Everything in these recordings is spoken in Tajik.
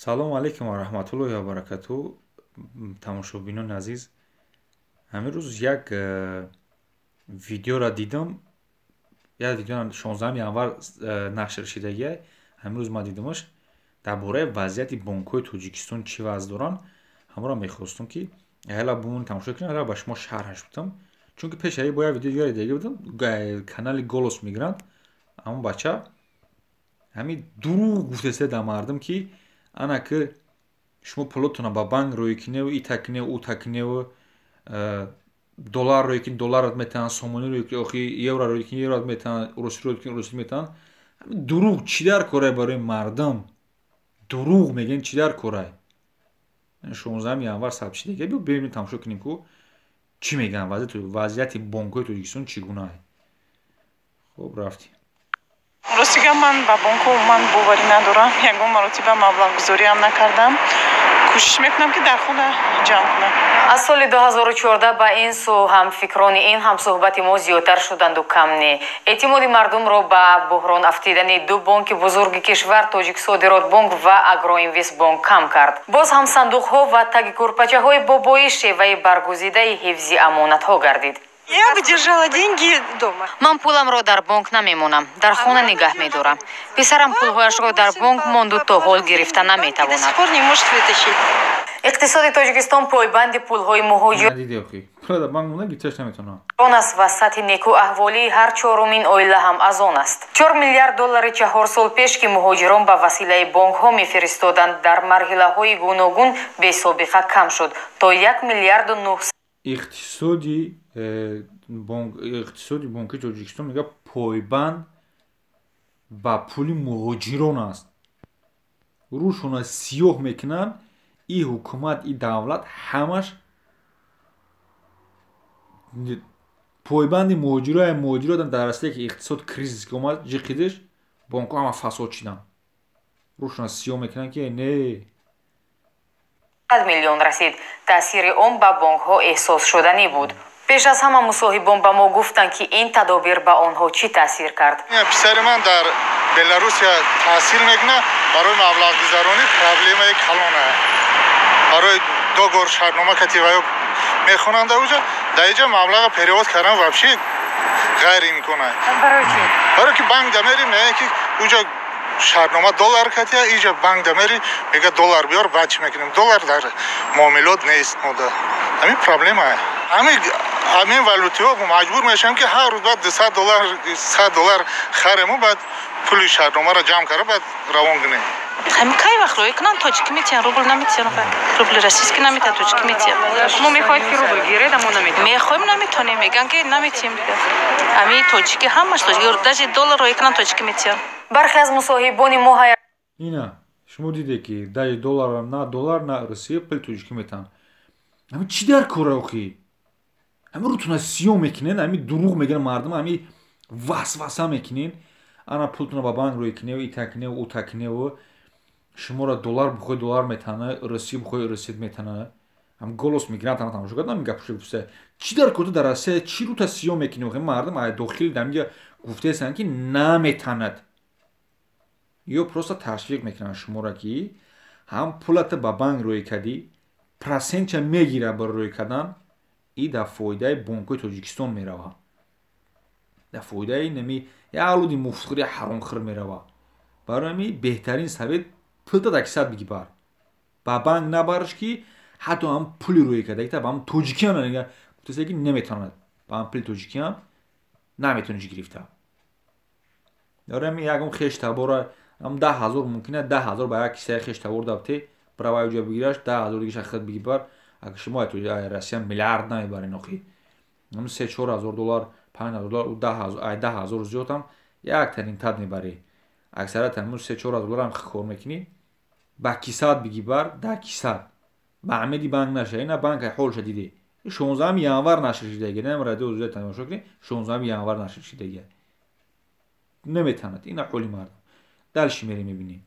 салому алайкум ва раҳматуллоҳи ва баракатуҳ. Тамошобинон азиз, ҳамирӯз як видеоро дидам. Як видео 16 январ нашр шидагия. ҳамирӯз ман дидамаш. Дар бораи вазъияти бонкҳои Тоҷикистон чӣ вазъ доранд, ҳамаро мехостум ки ҳала бумони тамошо кунем, ҳала ба шумо шарҳаш будам. Чунки пешаи бо як видеои дигаре будам, канали Голос Мигрант. Ҳамон бача ҳамин дурӯғ гуфтаста дар мардум ки ана ки шумо пулотона ба банк рӯй киневу ита киневу ута киневу доллар рӯй кин долларат метавонанд, сомонӣ рӯй кин охи евро рӯй кин еврат метавонанд, урусӣ рӯй кин урусӣ метавонанд. ҳамин дурӯғ чӣ дар корай барои мардум? Дурӯғ мегӯянд чӣ дар корай? 16 январ сабт шидагия. Биё бибинем тамошо кунем ки чӣ мегӯянд, вазъияти бонкҳои Тоҷикистон чӣ гуна аст. Хуб, рафтем. Ростига ман ба бонку умуман боварӣ надорам. Ягон маротиба маблағгузориам накардам. кӯшиш мекунам ки дар хона ҷамъ кунам. аз соли 2014 ба ин су ҳамфикрони ин ҳамсӯҳбати мо зиёдтар шуданду кам не. эътимоди мардумро ба буҳрон афтидани ду бонки бузурги кишвар Тоҷиксодиротбонк ва Агроинвестбонк кам кард. боз ҳам сандуқҳо ва таги курпачаҳои бобоӣ шеваи баргузидаи ҳифзи амонатҳо гардид. Я бы держала деньги дома. ман пуламро дар бонк намемонам, дар хона нигаҳ медорам. писарам пулҳояшро дар бонк монду то ҳол гирифта До наметавонад. сих пор не может вытащить. иқтисоди Тоҷикистон пойбанди пулҳои муҳоҷирон Надиди охи. Пула дар банк монда гирифташ наметавонам. аст ва сатҳи некӯаҳволии ҳар чорумин оила ҳам аз он аст. 4 миллиард доллари 4 сол пеш ки муҳоҷирон ба василаи бонкҳо мефиристоданд, дар марҳилаҳои гуногун бесобиқа кам шуд то 1 миллиарду 900 иқтисоди бонки Тоҷикистон мега пойбанд ба пули муҳоҷирон аст. рӯшона сиёҳ мекунанд. И ҳукумат, и давлат ҳамаш пойбанди муҳоҷирон дар асте ки иқтисод кризис ки омад ҷиқидиш, бонкҳо ҳама фасод шиданд. рӯшона сиёҳ мекунанд ки не миллион расид. таъсири он ба бонкҳо эҳсосшуданӣ буд. пеш аз ҳама мусоҳибон ба мо гуфтанд ки ин тадобир ба онҳо чӣ таъсир кард. писари ман дар беларусия таҳсил мекунад. барои маблағгузаронӣ проблемаи калон аст. барои договор шартнома кативаё мехонанд ауҷа дар инҷа маблаға перевод кардан вообще ғайриимкон аст. барои ки банк дамери меяе ки уҷа шартнома доллар катия, инҷа банк дамери мега доллар биёр баъд чӣ мекунем. доллар дар муомилот нест мода. ҳамин проблема аст. ҳамин валютиҳо маҷбур мешавем ки ҳар рӯз баъд 100 доллар харему, баъд пули шартномаро ҷамъ карда баъд равон кунем. Кай вақт рӯй кунанд, тоҷикӣ метиҳан, рубл наметиҳан. Рубли российский наметиҳан, тоҷикӣ метиҳан. мо мехоҳед ки рубл гиред, аммо наметавонем. Мехоҳем, наметонем, мегӯянд ки наметиҳем дига. ҳамин тоҷикӣ ҳамаш тоҷикӣ, даже доллар рӯй кунанд, тоҷикӣ метиҳан. бархе аз мусоҳибони мо ина шумо диде ки даи доллар на Русия пули тоҷикӣ метавонанд. ҳамин чӣ дар кора охи? ҳамин рӯтона сиёҳ мекунен, ҳамин дурӯғ мегӯянд мардум, ҳамин васваса мекунен. ана пултона ба банк рӯй киневу ита киневу ута киневу шуморо доллар бихоҳед доллар метавонад, русӣ бихоҳед русият метавонад. ҳам Голос Мигрант ҳама тамошо кард, мегапӯша чӣ дар кора дар Россия чӣ рӯта сиёҳ мекунем? охи мардум ай дохили дар инҷа гуфтаестанд ки наметавонад. ё просто ташвиқ мекунанд шуморо ки ҳам пулата ба банк рӯй кардӣ, процентча мегира бар рӯй кардан, и дар фоидаи бонкҳои Тоҷикистон меравад. дар фоидаи нами ялуди муфтхӯри ҳаромхӯр меравад. барои ҳамин беҳтарин савет пулта дакисад бигибар. ба банк набарш ки ҳатто ҳам пули рӯй карда ки ба ҳам тоҷикиам гуфтаста ки наметавонад. ба ҳам пули тоҷикиам наметавониш гирифта. барои ҳамин ягон хештабора ҳам 10,000 мумкин аст 10,000 ба як кисаи хештабор давте бравай уҷа бигираш 10,000 дигиша хат бигибар. агар шумо Россия миллиард намебарен охи. 3-4,000 доллар 5,000 доллар 10,000 зиёд ҳам як танин тад мебарӣ. аксарат 3-4,000 доллар ҳам кор мекунӣ. ба кисад бигибар 10 кисад. ба амеди банк наша. ина банк ҳолша диде. 16 январ нашр шидагия. нем радио зуд тамошо кунед. 16 январ нашр шидагия. наметавонад. ина ҳоли мардум. далши мерем мебинем.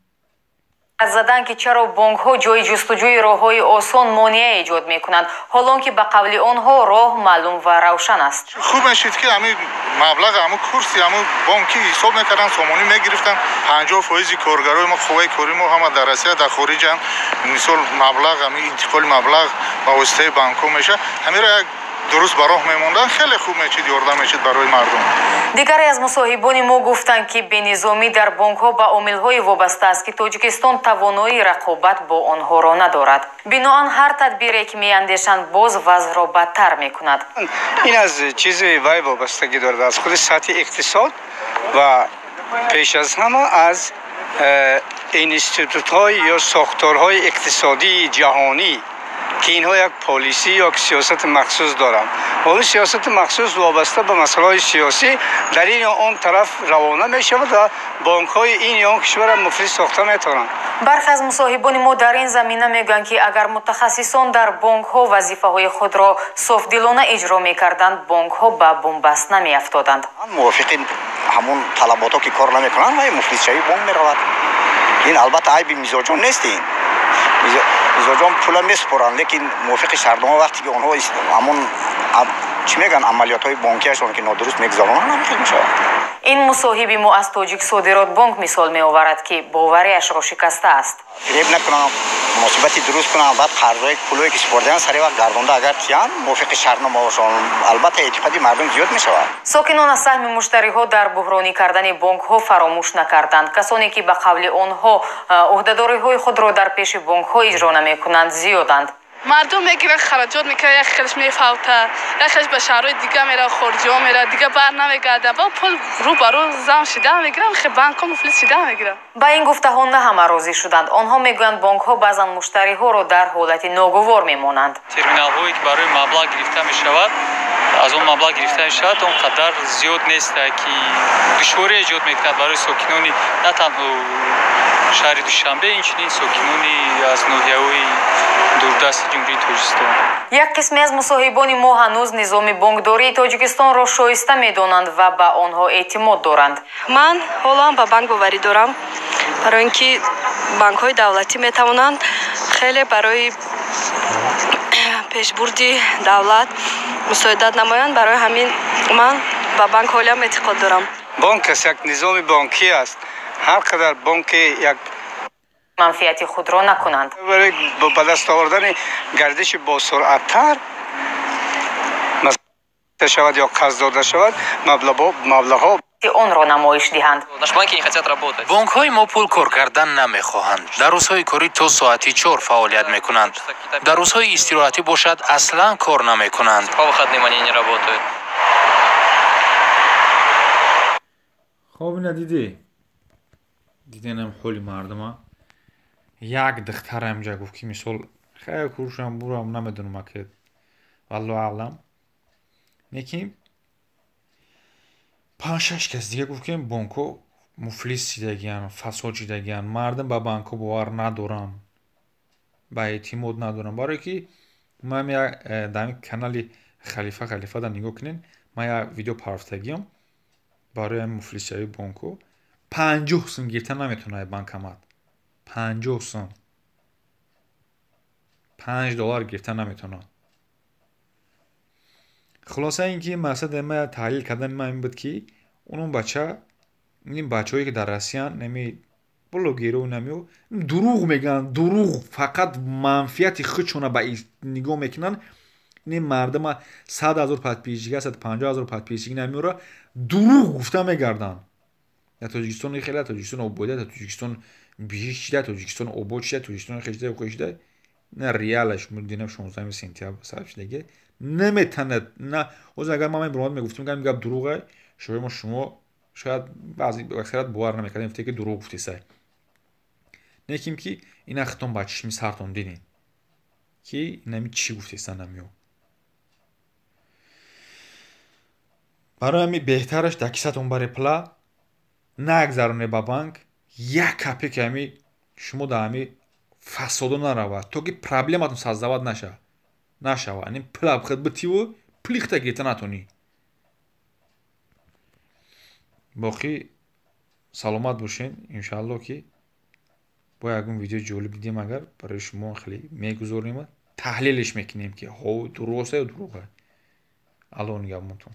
از زدن که چرا بانک‌ها جای جستجوی راه‌های آسان مانع ایجاد می‌کنند، حالانکه به قول آنها راه معلوم و روشن است. خوب میشید که همین مبلغ همون کورسی همون بانکی حساب میکردن سامانی میگرفتن 50% کارگرای ما خوبای کاری ما هم در روسیه در خارج هم مثال مبلغ همین انتقال مبلغ با واسطه بانک‌ها میشه همین را درست به راه میموندن خیلی خوب میشید یاردم میشید برای مردم. دیگری از مصاحبان ما گفتند که بینظامی در بانک‌ها به عامل‌های وابسته است که تاجیکستان توانایی رقابت با آنها را ندارد. بنابراین هر تدبیری که می‌اندیشند باز وضع را بدتر می‌کند. این از چیزی وای وابستگی دارد از خود سطح اقتصاد و پیش از همه از اینستیتوت‌های یا ساختارهای اقتصادی جهانی که اینها یک پالیسی یا سیاست مخصوص دارند. ولی سیاست مخصوص وابسته به مسائل سیاسی در این یا آن طرف روانه می شود و بانک‌های این یا آن کشور مفلس ساخته می توانند. برخی از مصاحبان ما در این زمینه میگویند که اگر متخصصان در بانک‌ها وظیفه‌های خود را صافدلانه اجرا می‌کردند، بانک‌ها به بنبست نمی‌افتادند. موافق همون طلباتو که کار نمی‌کنند و مفلس‌شوی بانک می‌رود. این البته عیب مزاجون نیست. مزاجون پول میسپرن لیکن موافق شرطنامه وقتی که اونها همون چی میگن عملیات‌های بانکیشون که نادرست میگذرونن نمیشه میشه. این مصاحب ما از تاجیک صادرات بانک مثال می‌آورد که باوریش را شکسته است. فریب نکنن، مناسبتی درست کنن، بعد قرضای پولی که سپردن سری وقت گردونده اگر تیان موافق شرطنامه باشن البته اعتقادی مردم زیاد میشود. ساکنان از سهم مشتری‌ها در بحرانی کردن بانک‌ها فراموش نکردند. کسانی که به قول آنها عهده‌داری‌های خود را در پیش بانک‌ها اجرا نمی‌کنند زیادند. مردم میگیرن خراجات میکنه یک خیلیش میفوته یک خیلیش به شهرهای دیگه میره خارجی ها میره دیگه بر نمیگرده با پول رو برو زم شده میگیرن خیلی بانک ها مفلس شده میگیرن. با این گفته ها نه همه راضی شدند. آنها میگویند بانک ها بعضا مشتری ها را در حالت ناگوار میمانند. ترمینال هایی که برای مبلغ گرفته میشود از اون مبلغ گرفته میشود اونقدر زیاد نیست که دشواری ایجاد میکند برای ساکنانی نه تنها شهر دوشنبه اینچنین ساکنانی از ناحیه‌های دوردست جمهوری تاجیکستان. یک قسمی از مصاحبان ما هنوز نظام بانکداری تاجیکستان را شایسته میدانند و به آنها اعتماد دارند. من حالا به بانک باوری دارم برای اینکه بانک های دولتی میتوانند خیلی برای پیشبردی دولت مساعدت نمایند. برای همین من به بانک حالا اعتقاد دارم. بانک یک نظام بانکی است. هر قدر بانک یک منفعت خود را نکنند. برای به دست آوردن گردش با سرعت‌تر مثلا شود یا قرض داده شود مبلغ‌ها آن را نمایش دهند. بانک های ما پول کار کردن نمیخواهند. در روزهای کاری تا ساعتی 4 فعالیت میکنند. در روزهای استراحتی باشد اصلا کار نمیکنند. خب اینا دیدنم حالی مردم یک دختر همجا گفت که مثال خیلی کورشم برام نمیدونم که والله اعلم نیکی 5-6 کس دیگه گفت که بانکو مفلس شدگیان فساد شدگیان مردم با بانکو باور ندارن با اعتماد ندارن برای که ما در کانال خلیفه در نگاه کنین ما یک ویدیو پرفتگیم برای مفلس شدگی بانکو 50 سن گرفتن نمیتونه بانکمات 50 سن $5 گرفتن نمیتونه. خلاصه اینکه مقصد ما تحلیل کردن ما این بود که اون بچه‌هایی که در روسیه نمی بلوگیرو نمیو دروغ میگن دروغ فقط منفعت خودشون به نگاه میکنن. این مردم 100,000 پادپیچی 150,000 پادپیچی نمیوره دروغ گفته میگردن. یا تاجیکستان خیلی تاجیکستان اوبوده تاجیکستان بیشتر تاجیکستان اوبوده تاجیکستان خیلی خوشده نه ریالش مدینه 16 سنتیامبر صرف دیگه نمیتونه نه اوز اگر ما برات میگفتیم میگم دروغه شما شاید بعضی اکثریت باور نمیکنن فکر که دروغ گفتی سای نکیم که این اختم بچش می سرتون دیدین که نمی چی گفتی سن نمیو برای همی بهترش دکیستون برای پلا نگذارونه با بانک یک کپی که همی شما در همی فسادو نرود تو که پرابلماتون سازدواد نشود یعنی پلا بخد بتیو پلیخته گیته نتونی باقی سلامت باشین انشالله که با ягон видео ҷолиб дидем агар барои шумо хеле мегузорем таҳлилш мекунем ки ҳо дуруст ё дурӯғ алон гапмонтон